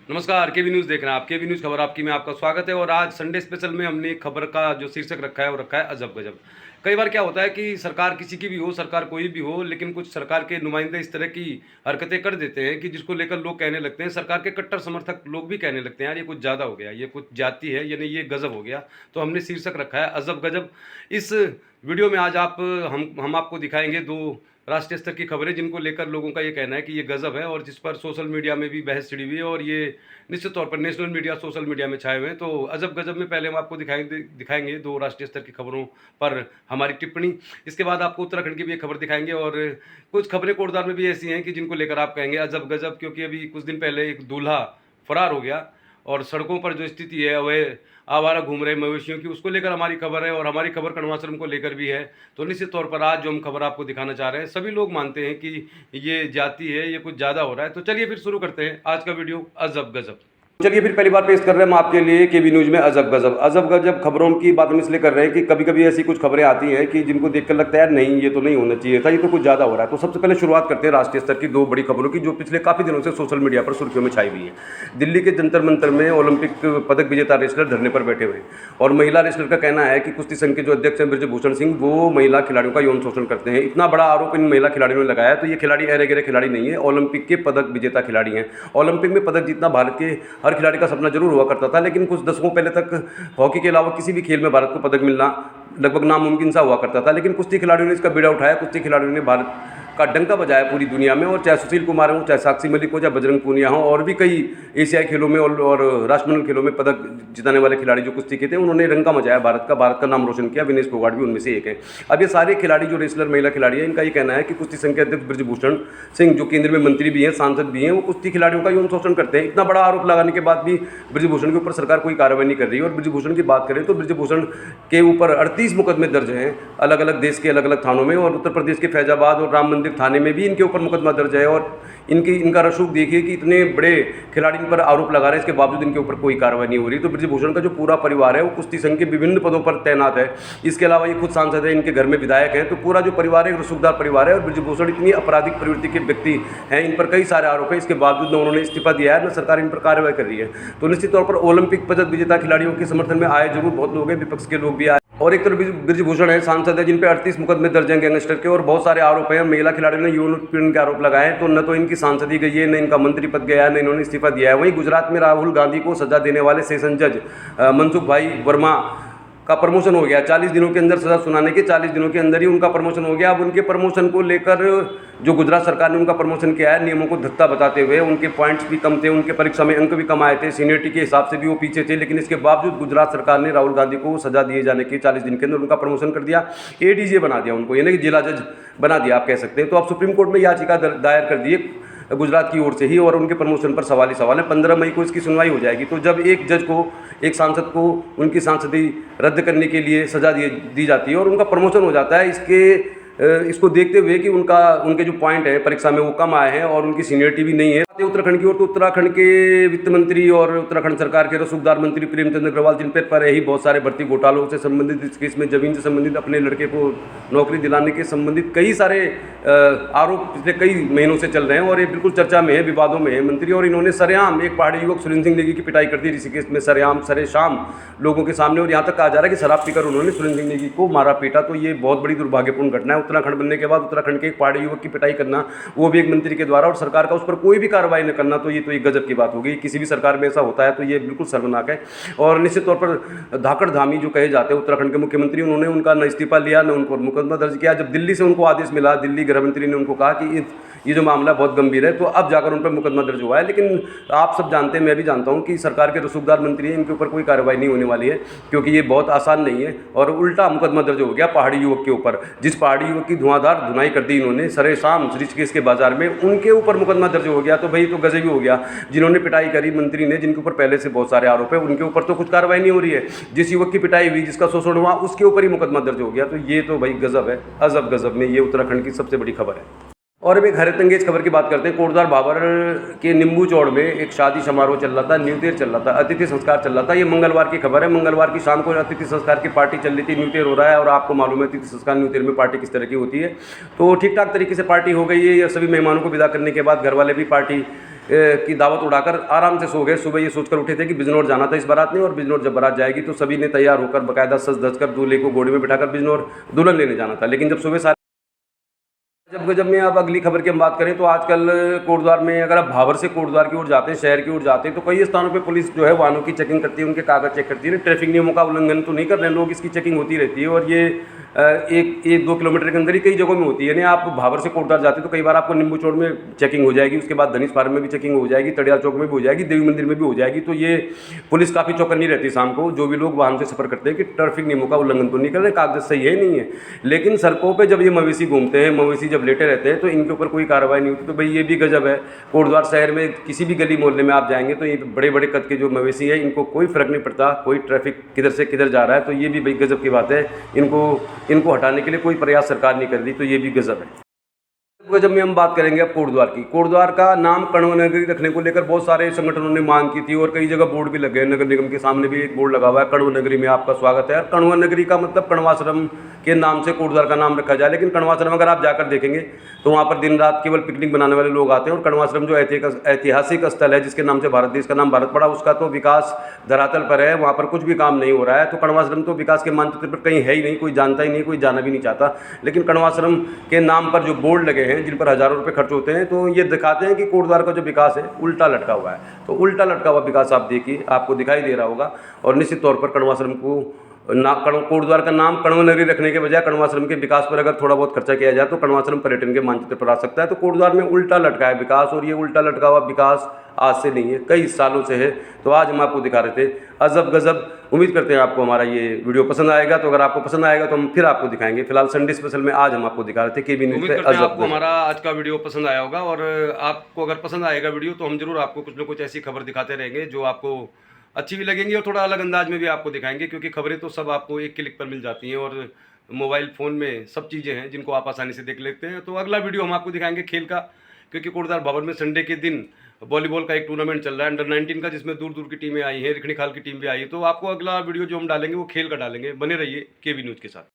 नमस्कार, केवी न्यूज़ देख रहे हैं आप। केवी न्यूज़ खबर आपकी में आपका स्वागत है। और आज संडे स्पेशल में हमने एक खबर का जो शीर्षक रखा है वो रखा है अजब गजब। कई बार क्या होता है कि सरकार किसी की भी हो, सरकार कोई भी हो, लेकिन कुछ सरकार के नुमाइंदे इस तरह की हरकतें कर देते हैं कि जिसको लेकर लोग कहने लगते हैं, सरकार के कट्टर समर्थक लोग भी कहने लगते हैं, यार ये कुछ ज़्यादा हो गया, ये कुछ जाति है, यानी ये गजब हो गया। तो हमने शीर्षक रखा है अजब गजब। इस वीडियो में आज हम आपको दिखाएंगे दो राष्ट्रीय स्तर की खबरें जिनको लेकर लोगों का ये कहना है कि ये गजब है, और जिस पर सोशल मीडिया में भी बहस छिड़ी हुई है, और ये निश्चित तौर पर नेशनल मीडिया, सोशल मीडिया में छाए हुए हैं। तो अजब गजब में पहले हम आपको दिखाएंगे दो राष्ट्रीय स्तर की खबरों पर हमारी टिप्पणी। इसके बाद आपको उत्तराखंड की भी एक खबर दिखाएंगे, और कुछ खबरें कोटद्वार में भी ऐसी हैं कि जिनको लेकर आप कहेंगे अजब गजब, क्योंकि अभी कुछ दिन पहले एक दूल्हा फरार हो गया और सड़कों पर जो स्थिति है वह आवारा घूम रहे मवेशियों की, उसको लेकर हमारी खबर है। और हमारी खबर कण्वाश्रम को लेकर भी है। तो निश्चित तौर पर आज जो हम खबर आपको दिखाना चाह रहे हैं, सभी लोग मानते हैं कि ये जाति है, ये कुछ ज़्यादा हो रहा है। तो चलिए फिर शुरू करते हैं आज का वीडियो अजब गजब। चलिए फिर पहली बार पेश कर रहे हैं हम आपके लिए केवी न्यूज़ में अजब गजब। अजब गजब खबरों की बात हम इसलिए कर रहे हैं कि कभी कभी ऐसी कुछ खबरें आती हैं कि जिनको देखकर लगता है यार नहीं, ये तो नहीं होना चाहिए था, ये तो कुछ ज़्यादा हो रहा है। तो सबसे पहले शुरुआत करते हैं राष्ट्रीय स्तर की दो बड़ी खबरों की, जो पिछले काफ़ी दिनों से सोशल मीडिया पर सुर्खियों में छाई हुई है। दिल्ली के जंतर मंतर में ओलंपिक पदक विजेता रेसलर धरने पर बैठे हुए हैं, और महिला रेसलर का कहना है कि कुश्ती संघ के जो अध्यक्ष हैं ब्रजभूषण सिंह, वो महिला खिलाड़ियों का यौन शोषण करते हैं। इतना बड़ा आरोप इन महिला खिलाड़ियों ने लगाया। तो ये खिलाड़ी अरे गरे खिलाड़ी नहीं है, ओलंपिक के पदक विजेता खिलाड़ी हैं। ओलंपिक में पदक जीतना भारत के हर खिलाड़ी का सपना जरूर हुआ करता था, लेकिन कुछ दशकों पहले तक हॉकी के अलावा किसी भी खेल में भारत को पदक मिलना लगभग नामुमकिन सा हुआ करता था। लेकिन कुश्ती खिलाड़ियों ने इसका बीड़ा उठाया, कुश्ती खिलाड़ियों ने भारत का डंका बजाया पूरी दुनिया में। और चाहे सुशील कुमार हो, चाहे साक्षी मलिक हो, चाहे बजरंग पूनिया हो, और भी कई एशियाई खेलों में और राष्ट्रमंडल खेलों में पदक जिताने वाले खिलाड़ी जो कुश्ती के थे, उन्होंने डंका मचाया भारत का नाम रोशन किया। विनेश फोगाट भी उनमें से एक है। अब ये सारे खिलाड़ी जो रेसलर महिला खिलाड़ी हैं, इनका ये कहना है कि कुश्ती संघ के अध्यक्ष ब्रजभूषण सिंह, जो केंद्र में मंत्री भी हैं, सांसद भी हैं, वो कुश्ती खिलाड़ियों का यौन शोषण करते हैं। इतना बड़ा आरोप लगाने के बाद भी ब्रजभूषण के ऊपर सरकार कोई कार्रवाई नहीं कर रही है। और ब्रजभूषण की बात करें तो ब्रजभूषण के ऊपर 38 मुकदमे दर्ज हैं अलग अलग देश के अलग अलग थानों में, और उत्तर प्रदेश के फैजाबाद और राम मंदिर थाने में भी इनके ऊपर मुकदमा दर्ज है। और इनका रसूख देखिए कि इतने बड़े खिलाड़ी इन पर आरोप लगा रहे हैं, इसके बावजूद इनके ऊपर कोई कार्रवाई नहीं हो रही। तो ब्रजभूषण का जो पूरा परिवार है वो कुश्ती संघ के विभिन्न पदों पर तैनात है। इसके अलावा ये खुद सांसद है, इनके घर में विधायक हैं। तो पूरा जो परिवार है एक रसूखदार परिवार है। और ब्रजभूषण इतनी आपराधिक प्रवृत्ति के व्यक्ति हैं, इन पर कई सारे आरोप हैं, इसके बावजूद न उन्होंने इस्तीफा दिया है, न सरकार इन पर कार्रवाई कर रही है। तो निश्चित तौर पर ओलंपिक पदक विजेता खिलाड़ियों के समर्थन में आए जरूर बहुत लोग हैं, विपक्ष के लोग भी आए। और एक तरफ ब्रजभूषण है, सांसद है, जिन पे 38 मुकदमे दर्ज हैं गैंगस्टर के, और बहुत सारे आरोप हैं। महिला खिलाड़ियों ने यौन उत्पीड़न के आरोप लगाए हैं। तो न तो इनकी सांसदी गई है, न इनका मंत्री पद गया है, न इन्होंने इस्तीफा दिया है। वहीं गुजरात में राहुल गांधी को सजा देने वाले सेशन जज मनसुख भाई वर्मा का प्रमोशन हो गया। 40 दिनों के अंदर सजा सुनाने के 40 दिनों के अंदर ही उनका प्रमोशन हो गया। अब उनके प्रमोशन को लेकर जो गुजरात सरकार ने उनका प्रमोशन किया है, नियमों को धक्का बताते हुए, उनके पॉइंट्स भी कम थे, उनके परीक्षा में अंक भी कम आए थे, सीनियरिटी के हिसाब से भी वो पीछे थे, लेकिन इसके बावजूद गुजरात सरकार ने राहुल गांधी को सजा दिए जाने के 40 दिन के अंदर उनका प्रमोशन कर दिया। एडीजे बना दिया उनको, यानी कि जिला जज बना दिया आप कह सकते हैं। तो अब सुप्रीम कोर्ट में याचिका दायर कर दी गुजरात की ओर से ही, और उनके प्रमोशन पर सवाल ही सवाल है। 15 मई को इसकी सुनवाई हो जाएगी। तो जब एक जज को, एक सांसद को उनकी सांसदी रद्द करने के लिए सजा दी जाती है और उनका प्रमोशन हो जाता है, इसको देखते हुए कि उनके जो पॉइंट है परीक्षा में वो कम आए हैं और उनकी सीनियरिटी भी नहीं है। उत्तराखंड की ओर, तो उत्तराखंड के वित्त मंत्री और उत्तराखंड सरकार के रसूखदार मंत्री प्रेमचंद अग्रवाल, जिन पर ही बहुत सारे भर्ती घोटालों से संबंधित, इस केस में जमीन से संबंधित, अपने लड़के को नौकरी दिलाने के संबंधित कई सारे आरोप पिछले कई महीनों से चल रहे हैं, और ये बिल्कुल चर्चा में है, विवादों में है मंत्री। और इन्होंने सरेआम एक पहाड़ी युवक सुरेंद्र सिंह नेगी की पिटाई कर दी ऋषिकेश में, सरेआम लोगों के सामने। और यहाँ तक कहा जा रहा है कि शराब पीकर उन्होंने सुरेंद्र सिंह नेगी को मारा पीटा। तो ये बहुत बड़ी दुर्भाग्यपूर्ण घटना है। उत्तराखंड बनने के बाद उत्तराखंड के एक पहाड़ी युवक की पिटाई करना, वो भी एक मंत्री के द्वारा, और सरकार का उस पर कोई भी कार्रवाई न करना, तो ये तो एक गजब की बात होगी। किसी भी सरकार में ऐसा होता है तो ये बिल्कुल शर्मनाक है। और निश्चित तौर पर धाकड़ धामी जो कहे जाते हैं उत्तराखंड के मुख्यमंत्री, उन्होंने उनका न इस्तीफा लिया, न उनको मुकदमा दर्ज किया। जब दिल्ली से उनको आदेश मिला, दिल्ली गृह मंत्री ने उनको कहा कि ये जो मामला बहुत गंभीर है, तो अब जाकर उन पर मुकदमा दर्ज हुआ है। लेकिन आप सब जानते हैं, मैं भी जानता हूं कि सरकार के रसूखदार मंत्री हैं, इनके ऊपर कोई कार्रवाई नहीं होने वाली है, क्योंकि ये बहुत आसान नहीं है। और उल्टा मुकदमा दर्ज हो गया पहाड़ी युवक के ऊपर, जिस पहाड़ी युवक की धुआंधार धुनाई कर दी इन्होंने सरेआम ऋषिकेश के बाजार में, उनके ऊपर मुकदमा दर्ज हो गया। तो भाई तो गजब ही हो गया। जिन्होंने पिटाई करी मंत्री ने, जिनके ऊपर पहले से बहुत सारे आरोप है, उनके ऊपर तो कुछ कार्रवाई नहीं हो रही है। जिस युवक की पिटाई हुई, जिसका शोषण हुआ, उसके ऊपर ही मुकदमा दर्ज हो गया। तो ये तो भाई गजब है, अजब गजब में। ये उत्तराखंड की सबसे बड़ी खबर है। और अब एक हरित अंगेज खबर की बात करते हैं। कोटद्वार भाबर के नींबू चौड़ में एक शादी समारोह चल रहा था, न्यूतेर चल रहा था, अतिथि संस्कार चल रहा था। ये मंगलवार की खबर है। मंगलवार की शाम को अतिथि संस्कार की पार्टी चल रही थी, न्यूतेर हो रहा है। और आपको मालूम है अतिथि संस्कार न्यूतेर में पार्टी किस तरह की होती है। तो ठीक ठाक तरीके से पार्टी हो गई है। या सभी मेहमानों को विदा करने के बाद घर वाले भी पार्टी की दावत उड़ाकर आराम से सो गए। सुबह ये सोचकर उठे थे कि बिजनौर जाना था इस बारात ने, और बिजनौर जब बारात जाएगी तो सभी ने तैयार होकर बाकायदा सज धज कर दूल्हे को घोड़े में बिठाकर बिजनौर दुल्हन लेने जाना था। लेकिन जब सुबह सारे जब में अब अगली खबर की हम बात करें तो आजकल कोटद्वार में अगर आप भाबर से कोटद्वार की ओर जाते हैं, शहर की ओर जाते हैं, तो कई स्थानों पे पुलिस जो है वाहनों की चेकिंग करती है, उनके कागज चेक करती है। ट्रैफिक नियमों का उल्लंघन तो नहीं कर रहे हैं लोग, इसकी चेकिंग होती रहती है। और ये एक दो किलोमीटर के अंदर ही कई जगहों में होती है। यानी आप भाबर से कोटद्वार जाते हैं तो कई बार आपको नींबू चौड़ में चेकिंग हो जाएगी, उसके बाद धनीश फार्म में भी चेकिंग हो जाएगी, तड़ियाल चौक में भी हो जाएगी, देवी मंदिर में भी हो जाएगी। तो ये पुलिस काफ़ी चौकन्नी रहती है शाम को, जो भी लोग वाहन से सफर करते हैं, कि ट्रैफिक नियमों का उल्लंघन तो नहीं कर रहे, कागज सही है नहीं है। लेकिन सड़कों पर जब ये मवेशी घूमते हैं, मवेशी जब लेटे रहते हैं, तो इनके ऊपर कोई कार्रवाई नहीं होती। तो भाई ये भी गजब है। कोटद्वार शहर में किसी भी गली मोहल्ले में आप जाएंगे तो ये बड़े बड़े कद के जो मवेशी है, इनको कोई फर्क नहीं पड़ता कोई ट्रैफिक किधर से किधर जा रहा है। तो ये भी भाई गजब की बात है। इनको हटाने के लिए कोई प्रयास सरकार नहीं कर रही, तो ये भी गजब है। जब में हम बात करेंगे अब कोटद्वार की, कोटद्वार का नाम कण्व नगरी रखने को लेकर बहुत सारे संगठनों ने मांग की थी, और कई जगह बोर्ड भी लगे। नगर निगम के सामने भी एक बोर्ड लगा हुआ है, कण्व नगरी में आपका स्वागत है। कण्व नगरी का मतलब कण्वाश्रम के नाम से कोटद्वार का नाम रखा जाए। लेकिन कण्वाश्रम अगर आप जाकर देखेंगे तो वहाँ पर दिन रात केवल पिकनिक बनाने वाले लोग आते हैं। और कण्वाश्रम जो ऐतिहासिक स्थल है, जिसके नाम से भारत देश का नाम भारत पड़ा, उसका तो विकास धरातल पर है, वहाँ पर कुछ भी काम नहीं हो रहा है। तो कण्वाश्रम तो विकास के मानचित्र पर कहीं है ही नहीं, कोई जानता ही नहीं, कोई जाना भी नहीं चाहता। लेकिन कण्वाश्रम के नाम पर जो बोर्ड लगे हैं, जिन पर हज़ारों रुपये खर्च होते हैं, तो ये दिखाते हैं कि कोटद्वार का जो विकास है उल्टा लटका हुआ है। तो उल्टा लटका हुआ विकास आप देखिए, आपको दिखाई दे रहा होगा। और निश्चित तौर पर कण्वाश्रम को कोटद्वार का नाम कण्व नगरी रखने के बजाय कण्वाश्रम के विकास पर अगर थोड़ा बहुत खर्चा किया जाए तो कण्वाश्रम पर्यटन के मानचित्र पर आ सकता है। तो कोटद्वार में उल्टा लटका है विकास, और ये उल्टा लटका हुआ विकास आज से नहीं है, कई सालों से है। तो आज हम आपको दिखा रहे थे अजब गजब। उम्मीद करते हैं आपको हमारा ये वीडियो पसंद आएगा। तो अगर आपको पसंद आएगा तो हम फिर आपको दिखाएंगे। फिलहाल संडे स्पेशल में आज हम आपको दिखा रहे थे केबी न्यूज़ पे अजब। आपको हमारा आज का वीडियो पसंद आया होगा, और आपको अगर पसंद आएगा वीडियो तो हम जरूर आपको कुछ न कुछ ऐसी खबर दिखाते रहेंगे जो आपको अच्छी भी लगेंगी, और थोड़ा अलग अंदाज में भी आपको दिखाएंगे। क्योंकि खबरें तो सब आपको एक क्लिक पर मिल जाती हैं, और मोबाइल फ़ोन में सब चीज़ें हैं जिनको आप आसानी से देख लेते हैं। तो अगला वीडियो हम आपको दिखाएंगे खेल का, क्योंकि कोटद्वार भवन में संडे के दिन वॉलीबॉल का एक टूर्नामेंट चल रहा है अंडर-19 का, जिसमें दूर दूर की टीमें आई हैं, रिखणी खाल की टीम भी आई है। तो आपको अगला वीडियो जो हम डालेंगे वो खेल का डालेंगे। बने रहिए केबी न्यूज़ के साथ।